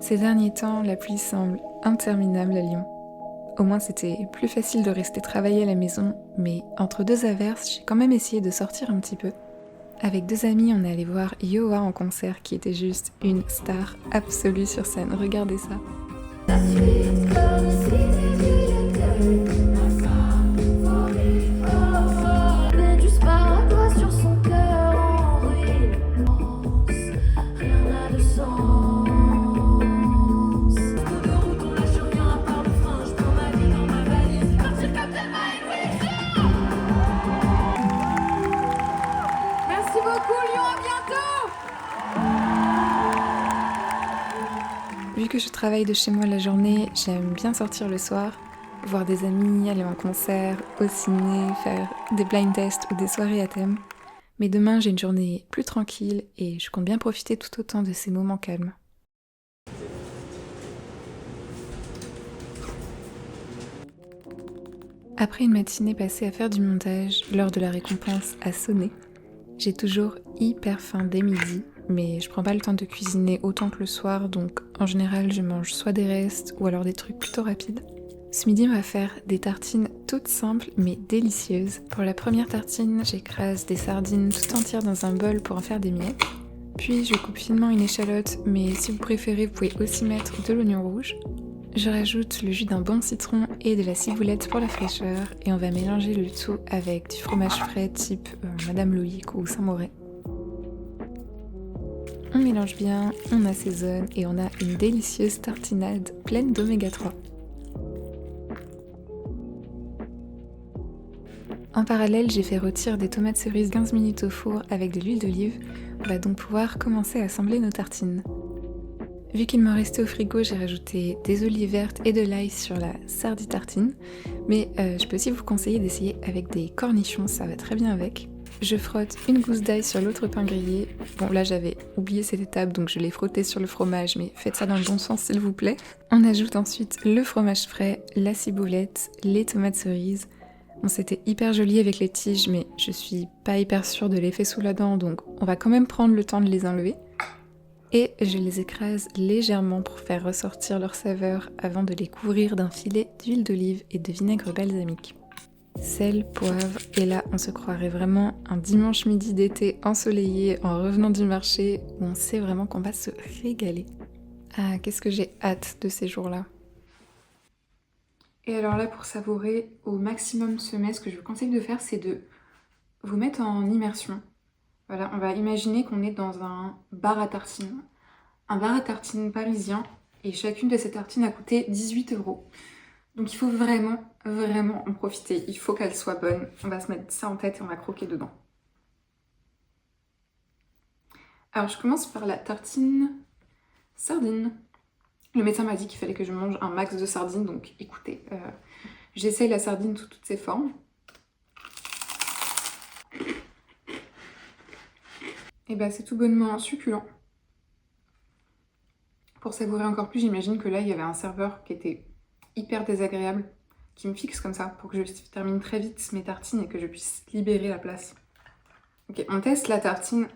Ces derniers temps, la pluie semble interminable à Lyon. Au moins c'était plus facile de rester travailler à la maison, mais entre deux averses, j'ai quand même essayé de sortir un petit peu. Avec deux amis, on est allé voir Yoa en concert qui était juste une star absolue sur scène. Regardez ça. Merci beaucoup Lyon, à bientôt. Vu que je travaille de chez moi la journée, j'aime bien sortir le soir, voir des amis, aller en concert, au ciné, faire des blind tests ou des soirées à thème. Mais demain, j'ai une journée plus tranquille et je compte bien profiter tout autant de ces moments calmes. Après une matinée passée à faire du montage, l'heure de la récompense a sonné. J'ai toujours hyper faim dès midi, mais je prends pas le temps de cuisiner autant que le soir, donc en général je mange soit des restes ou alors des trucs plutôt rapides. Ce midi on va faire des tartines toutes simples mais délicieuses. Pour la première tartine, j'écrase des sardines tout entières dans un bol pour en faire des miettes. Puis je coupe finement une échalote, mais si vous préférez vous pouvez aussi mettre de l'oignon rouge. Je rajoute le jus d'un bon citron et de la ciboulette pour la fraîcheur et on va mélanger le tout avec du fromage frais type Madame Loïc ou Saint-Moret. On mélange bien, on assaisonne et on a une délicieuse tartinade pleine d'oméga 3. En parallèle, j'ai fait rôtir des tomates cerises 15 minutes au four avec de l'huile d'olive. On va donc pouvoir commencer à assembler nos tartines. Vu qu'il m'en restait au frigo, j'ai rajouté des olives vertes et de l'ail sur la sardine tartine. Mais je peux aussi vous conseiller d'essayer avec des cornichons, ça va très bien avec. Je frotte une gousse d'ail sur l'autre pain grillé. Bon là j'avais oublié cette étape donc je l'ai frotté sur le fromage, mais faites ça dans le bon sens s'il vous plaît. On ajoute ensuite le fromage frais, la ciboulette, les tomates cerises. Bon c'était hyper joli avec les tiges mais je suis pas hyper sûre de l'effet sous la dent donc on va quand même prendre le temps de les enlever. Et je les écrase légèrement pour faire ressortir leur saveur avant de les couvrir d'un filet d'huile d'olive et de vinaigre balsamique. Sel, poivre, et là on se croirait vraiment un dimanche midi d'été ensoleillé en revenant du marché où on sait vraiment qu'on va se régaler. Ah, qu'est-ce que j'ai hâte de ces jours-là. Et alors là, pour savourer au maximum ce mets, ce que je vous conseille de faire, c'est de vous mettre en immersion. Voilà, on va imaginer qu'on est dans un bar à tartines parisien, et chacune de ces tartines a coûté 18 €. Donc il faut vraiment, vraiment en profiter. Il faut qu'elle soit bonne. On va se mettre ça en tête et on va croquer dedans. Alors je commence par la tartine sardine. Le médecin m'a dit qu'il fallait que je mange un max de sardines, donc écoutez, j'essaye la sardine sous toutes ses formes. Et bah c'est tout bonnement succulent. Pour savourer encore plus, j'imagine que là il y avait un serveur qui était hyper désagréable, qui me fixe comme ça pour que je termine très vite mes tartines et que je puisse libérer la place. Ok, on teste la tartine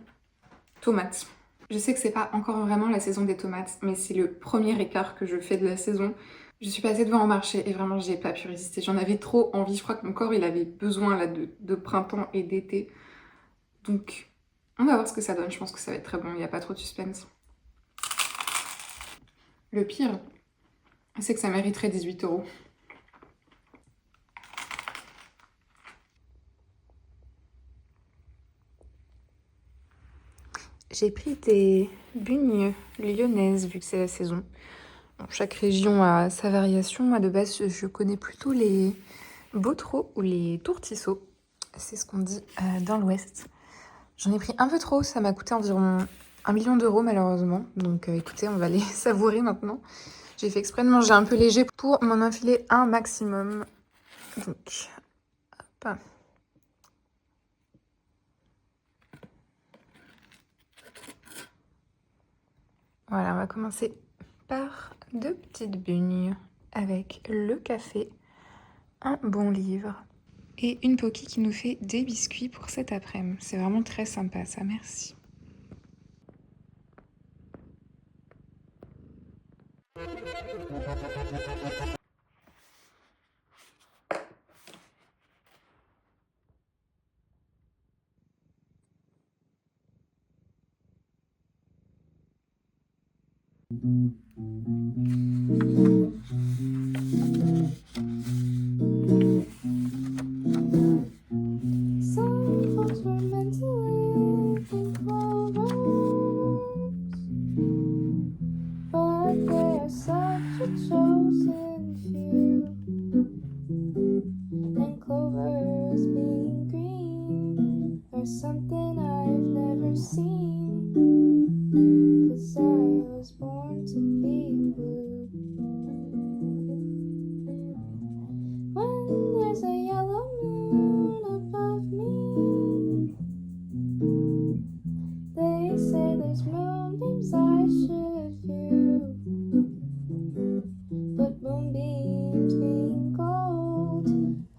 tomate. Je sais que c'est pas encore vraiment la saison des tomates, mais c'est le premier écart que je fais de la saison. Je suis passée devant un marché et vraiment j'ai pas pu résister. J'en avais trop envie, je crois que mon corps il avait besoin là de printemps et d'été. Donc on va voir ce que ça donne, je pense que ça va être très bon, il n'y a pas trop de suspense. Le pire, c'est que ça mériterait 18 €. J'ai pris des bugnes lyonnaises vu que c'est la saison. Bon, chaque région a sa variation. Moi de base je connais plutôt les Bottereaux ou les tourtisseaux. C'est ce qu'on dit dans l'ouest. J'en ai pris un peu trop, ça m'a coûté environ 1 million d'euros malheureusement. Donc écoutez, on va les savourer maintenant. J'ai fait exprès de manger un peu léger pour m'en enfiler un maximum. Donc, hop. Voilà, on va commencer par 2 petites bugnes avec le café, un bon livre et une Pocky qui nous fait des biscuits pour cet après-midi. C'est vraiment très sympa ça, merci. Some folks were meant to live in clovers, but they are such a chosen few. And clovers being green are something I've never seen, 'cause I was born to be blue. When there's a yellow moon above me, they say there's moonbeams I should view, but moonbeams being gold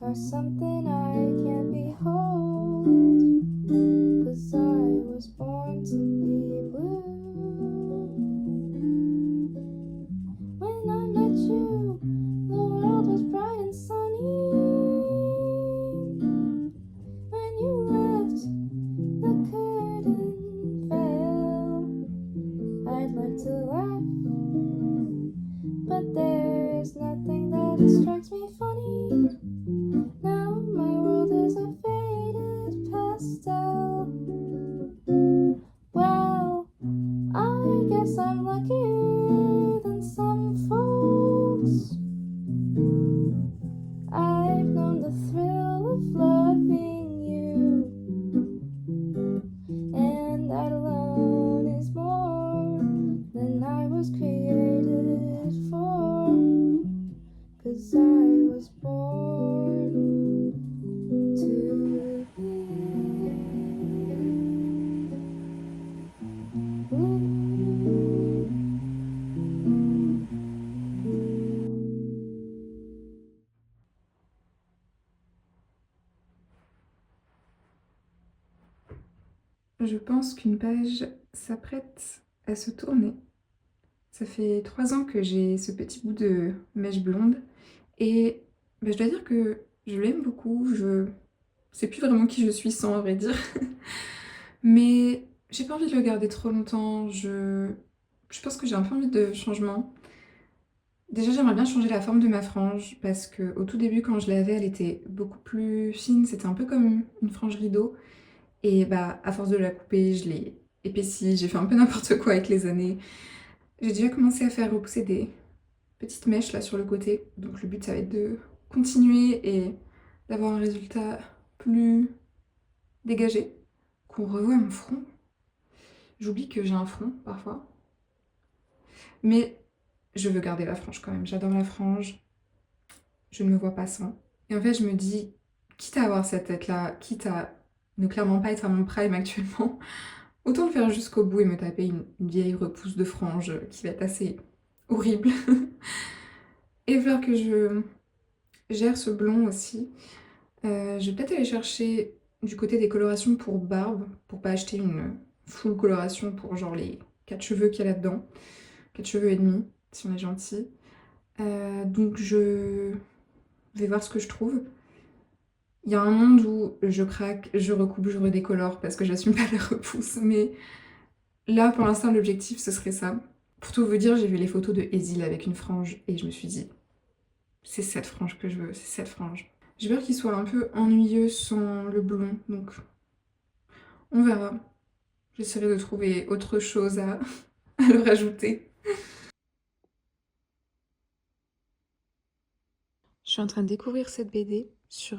are something I can't behold, 'cause I was born to be blue. When I met you, the world was bright and sunny. When you left, the curtain fell. I'd like to laugh, but there's nothing that strikes me funny. Now my world is a faded pastel. Well, I guess I'm luckier than some folks. I've known the thrill of loving you, and that alone is more than I was created for, 'cause I was born to be blue. Je pense qu'une page s'apprête à se tourner. Ça fait 3 ans que j'ai ce petit bout de mèche blonde et je dois dire que je l'aime beaucoup. Je sais plus vraiment qui je suis sans, à vrai dire. Mais j'ai pas envie de le garder trop longtemps. Je pense que j'ai un peu envie de changement. Déjà, j'aimerais bien changer la forme de ma frange parce que au tout début, quand je l'avais, elle était beaucoup plus fine. C'était un peu comme une frange rideau. Et à force de la couper, je l'ai épaissie. J'ai fait un peu n'importe quoi avec les années. J'ai déjà commencé à faire repousser des petites mèches là sur le côté. Donc le but, ça va être de continuer et d'avoir un résultat plus dégagé. Qu'on revoit mon front. J'oublie que j'ai un front parfois. Mais je veux garder la frange quand même. J'adore la frange. Je ne me vois pas sans. Et en fait, je me dis, quitte à avoir cette tête-là, quitte à ne clairement pas être à mon prime actuellement, autant le faire jusqu'au bout et me taper une vieille repousse de frange qui va être assez horrible. Et il va falloir que je gère ce blond aussi. Je vais peut-être aller chercher du côté des colorations pour barbe, pour pas acheter une full coloration pour genre les 4 cheveux qu'il y a là-dedans. 4 cheveux et demi, si on est gentil. Donc je vais voir ce que je trouve. Il y a un monde où je craque, je recoupe, je redécolore parce que j'assume pas la repousse. Mais là, pour l'instant, l'objectif, ce serait ça. Pour tout vous dire, j'ai vu les photos de Esil avec une frange et je me suis dit, c'est cette frange que je veux, c'est cette frange. J'ai peur qu'il soit un peu ennuyeux sans le blond, donc on verra. J'essaierai de trouver autre chose à, à le rajouter. Je suis en train de découvrir cette BD sur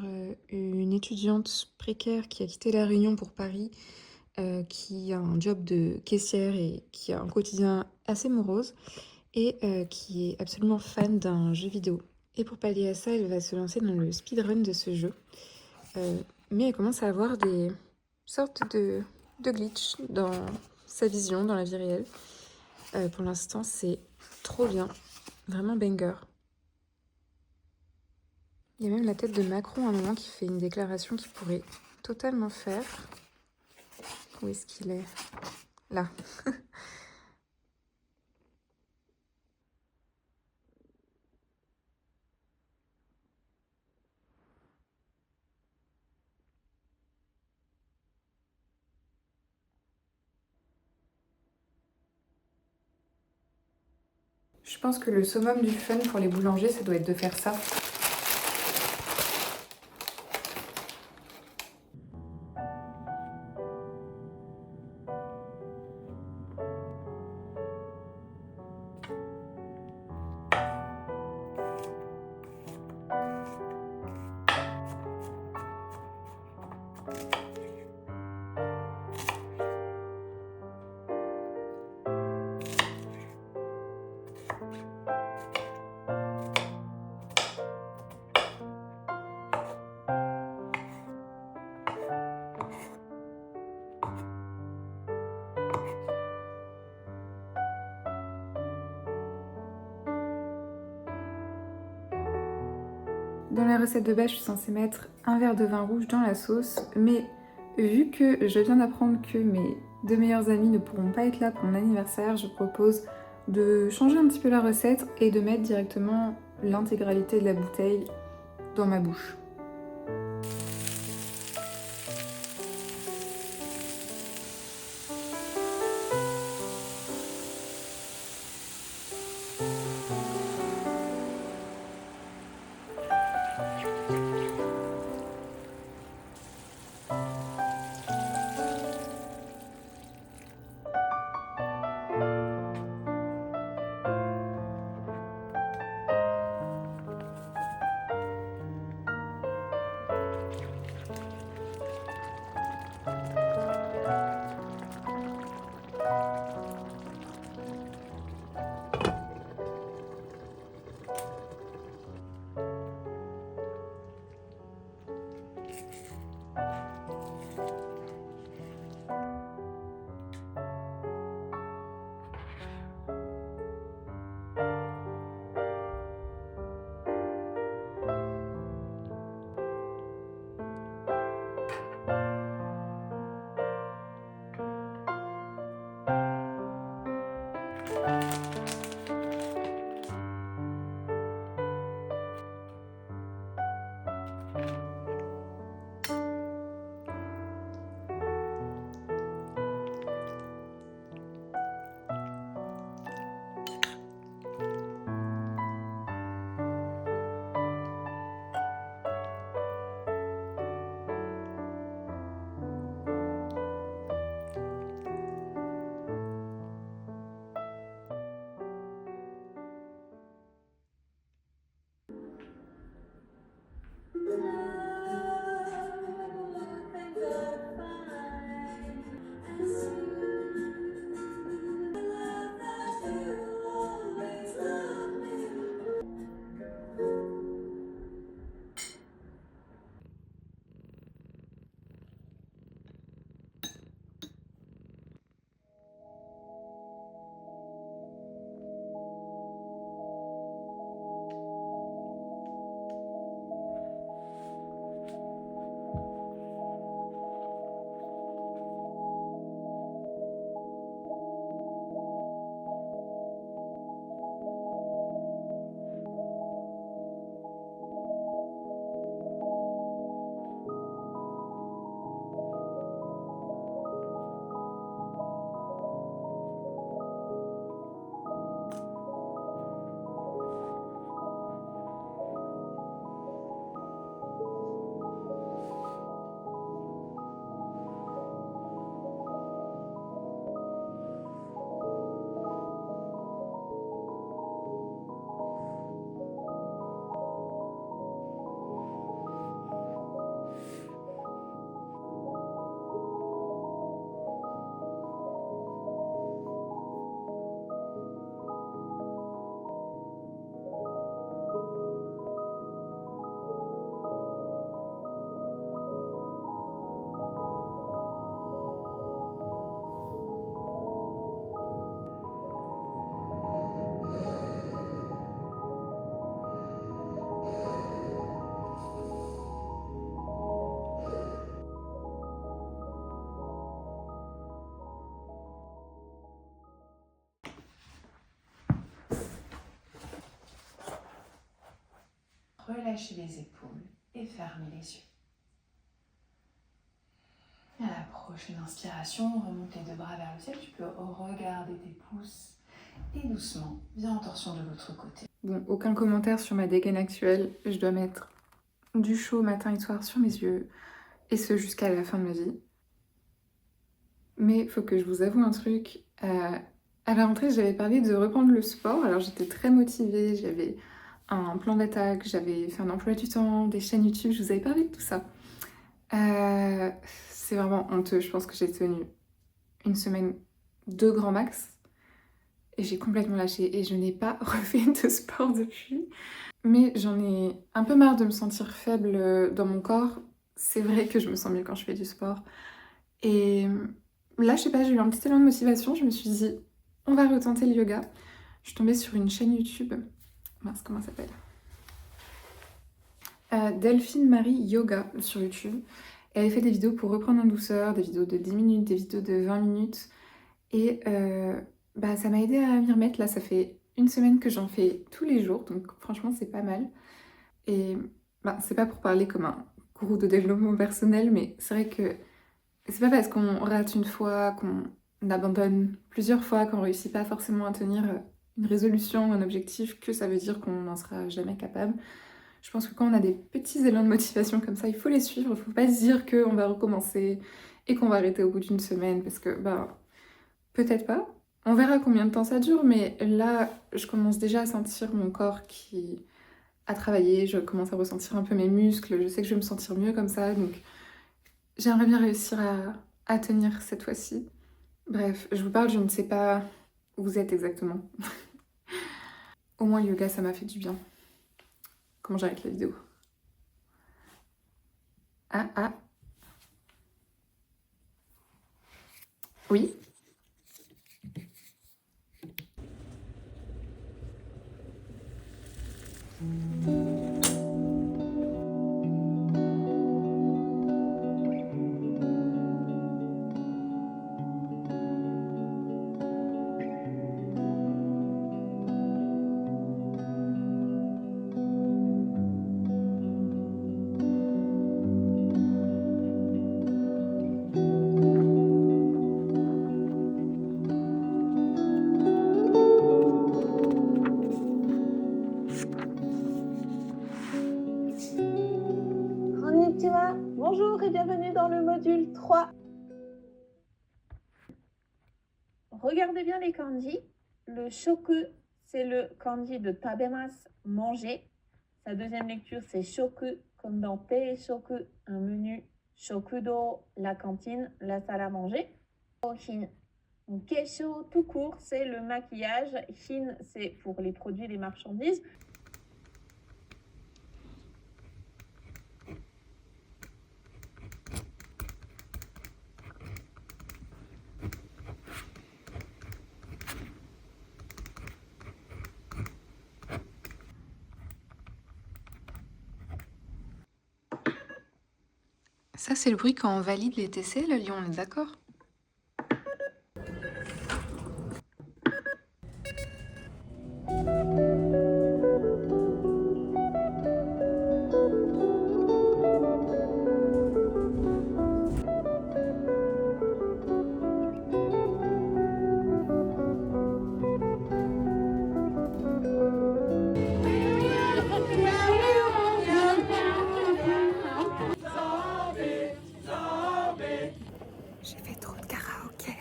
une étudiante précaire qui a quitté La Réunion pour Paris, qui a un job de caissière et qui a un quotidien assez morose et qui est absolument fan d'un jeu vidéo. Et pour pallier à ça, elle va se lancer dans le speedrun de ce jeu. Mais elle commence à avoir des sortes de glitch dans sa vision, dans la vie réelle. Pour l'instant, c'est trop bien. Vraiment banger. Il y a même la tête de Macron à un moment qui fait une déclaration qu'il pourrait totalement faire. Où est-ce qu'il est? Là. Je pense que le summum du fun pour les boulangers, ça doit être de faire ça. Dans la recette de base, je suis censée mettre un verre de vin rouge dans la sauce, mais vu que je viens d'apprendre que mes 2 meilleurs amis ne pourront pas être là pour mon anniversaire, je propose de changer un petit peu la recette et de mettre directement l'intégralité de la bouteille dans ma bouche. Relâchez les épaules et fermez les yeux. À la prochaine inspiration, remonte les 2 bras vers le ciel. Tu peux regarder tes pouces Et doucement, viens en torsion de l'autre côté. Bon, aucun commentaire sur ma dégaine actuelle. Je dois mettre du chaud matin et soir sur mes yeux. Et ce jusqu'à la fin de ma vie. Mais faut que je vous avoue un truc. À la rentrée, j'avais parlé de reprendre le sport. Alors j'étais très motivée, j'avais un plan d'attaque, j'avais fait un emploi du temps, des chaînes YouTube, je vous avais parlé de tout ça. C'est vraiment honteux, je pense que j'ai tenu une semaine, 2 grands max. Et j'ai complètement lâché et je n'ai pas refait de sport depuis. Mais j'en ai un peu marre de me sentir faible dans mon corps. C'est vrai que je me sens mieux quand je fais du sport. Et là, je sais pas, j'ai eu un petit élan de motivation. Je me suis dit, on va retenter le yoga. Je suis tombée sur une chaîne YouTube. Mince, comment ça s'appelle Delphine Marie Yoga sur YouTube. Elle avait fait des vidéos pour reprendre en douceur, des vidéos de 10 minutes, des vidéos de 20 minutes. Et ça m'a aidé à m'y remettre. Là, ça fait une semaine que j'en fais tous les jours. Donc franchement, c'est pas mal. Et c'est pas pour parler comme un gourou de développement personnel, mais c'est vrai que c'est pas parce qu'on rate une fois, qu'on abandonne plusieurs fois, qu'on réussit pas forcément à tenir une résolution ou un objectif que ça veut dire qu'on n'en sera jamais capable. Je pense que quand on a des petits élans de motivation comme ça, il faut les suivre. Il faut pas se dire qu'on va recommencer et qu'on va arrêter au bout d'une semaine parce que peut-être pas. On verra combien de temps ça dure, mais là, je commence déjà à sentir mon corps qui a travaillé. Je commence à ressentir un peu mes muscles. Je sais que je vais me sentir mieux comme ça, donc j'aimerais bien réussir à tenir cette fois-ci. Bref, je vous parle, je ne sais pas où vous êtes exactement. Au moins, le yoga, ça m'a fait du bien. Comment j'arrête la vidéo? Ah. Oui. Bonjour et bienvenue dans le module 3. Regardez bien les kanji. Le shoku, c'est le kanji de tabemasu, manger. Sa deuxième lecture, c'est shoku, comme dans te shoku, un menu. Shokudo, la cantine, la salle à manger. Hin. Donc, keisho, tout court, c'est le maquillage. Hin, c'est pour les produits, les marchandises. Ça, c'est le bruit quand on valide les TC, le lion, on est d'accord? J'ai fait trop de karaoké.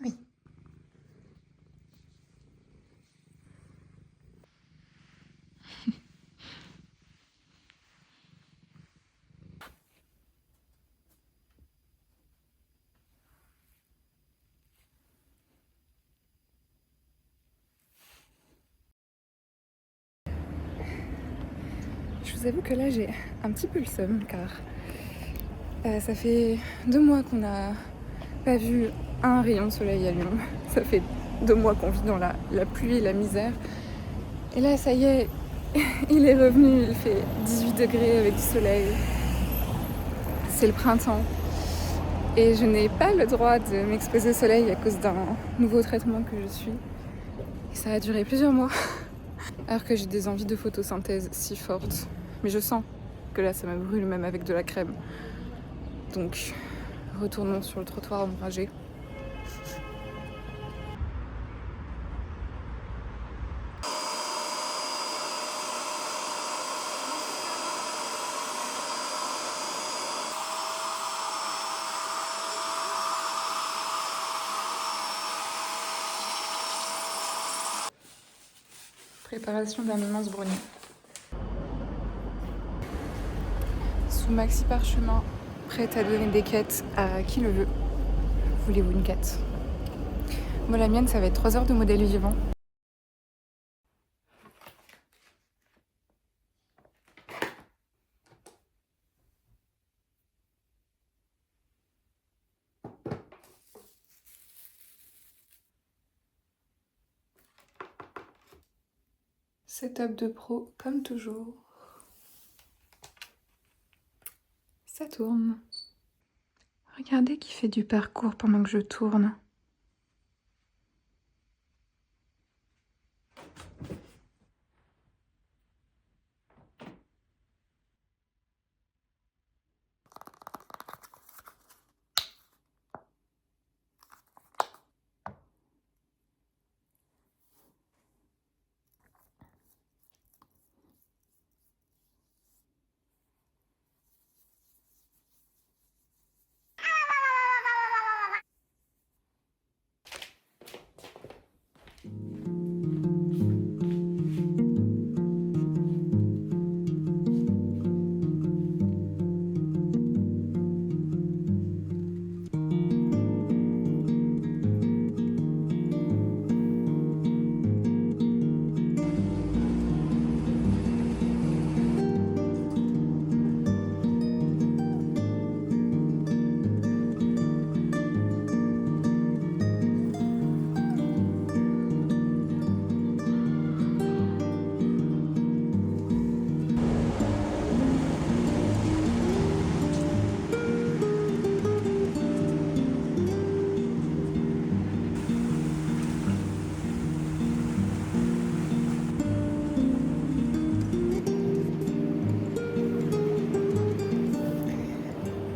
Oui. Je vous avoue que là j'ai un petit peu le seum car ça fait 2 mois qu'on n'a pas vu un rayon de soleil à Lyon. Ça fait 2 mois qu'on vit dans la pluie et la misère. Et là ça y est, il est revenu, il fait 18 degrés avec du soleil. C'est le printemps. Et je n'ai pas le droit de m'exposer au soleil à cause d'un nouveau traitement que je suis. Et ça a duré plusieurs mois. Alors que j'ai des envies de photosynthèse si fortes. Mais je sens que là ça me brûle même avec de la crème. Donc retournons sur le trottoir ombragé. Préparation d'un immense brownie. Sous maxi parchemin, prête à donner des quêtes à qui le veut. Voulez-vous une quête? Moi la mienne ça va être 3 heures de modèle vivant. Setup de pro comme toujours. Ça tourne. Regardez qui fait du parcours pendant que je tourne.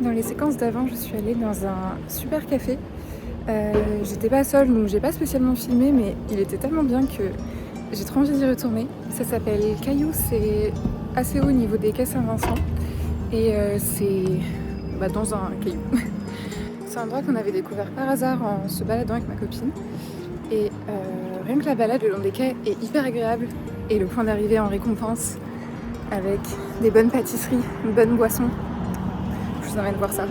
Dans les séquences d'avant, je suis allée dans un super café. J'étais pas seule, donc j'ai pas spécialement filmé, mais il était tellement bien que j'ai trop envie d'y retourner. Ça s'appelle Caillou, c'est assez haut au niveau des quais Saint-Vincent. Et c'est dans un caillou. C'est un endroit qu'on avait découvert par hasard en se baladant avec ma copine. Et rien que la balade le long des quais est hyper agréable. Et le point d'arrivée en récompense, avec des bonnes pâtisseries, une bonne boisson. Je vous emmène voir ça.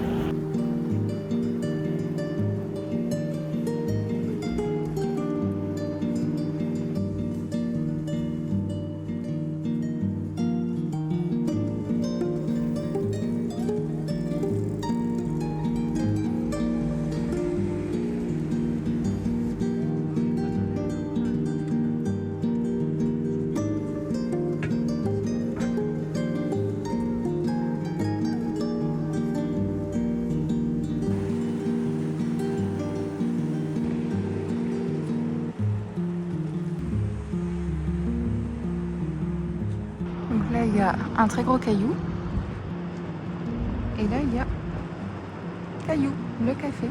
Donc là, il y a un très gros caillou. Et là, il y a Caillou, le café.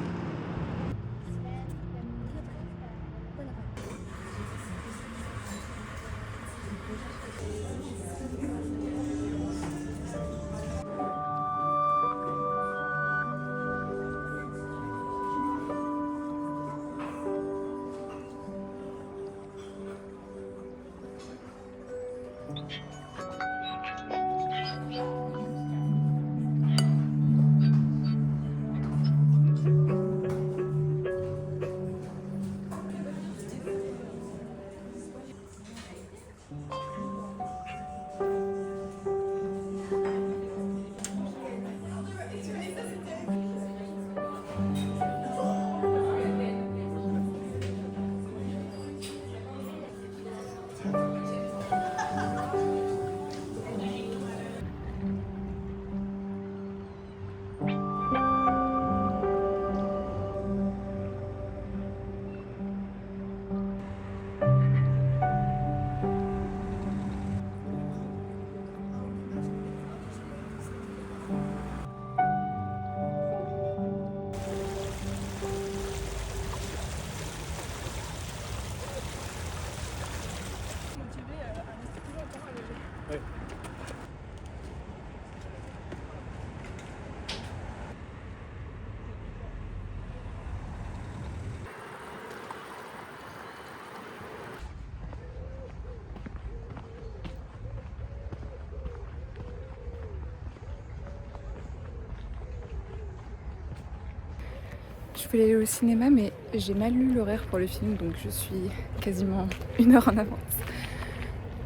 Je voulais aller au cinéma mais j'ai mal lu l'horaire pour le film donc je suis quasiment 1 heure en avance.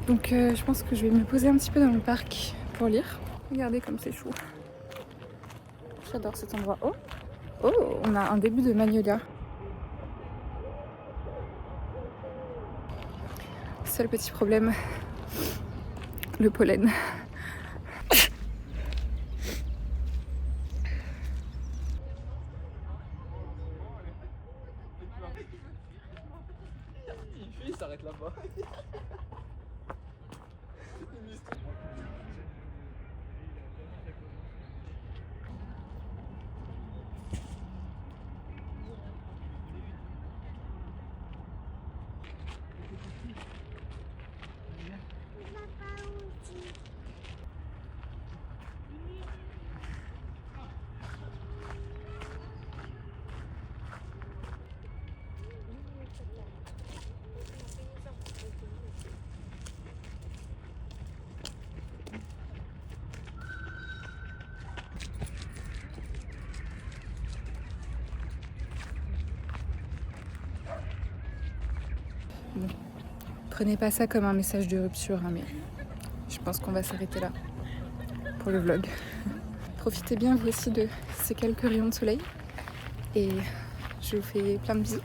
Donc je pense que je vais me poser un petit peu dans le parc pour lire. Regardez comme c'est chou. J'adore cet endroit. Oh, oh, on a un début de magnolia. Seul petit problème, le pollen. Il s'arrête là-bas. Bon. Prenez pas ça comme un message de rupture, hein, mais je pense qu'on va s'arrêter là pour le vlog. Profitez bien vous aussi de ces quelques rayons de soleil et je vous fais plein de bisous.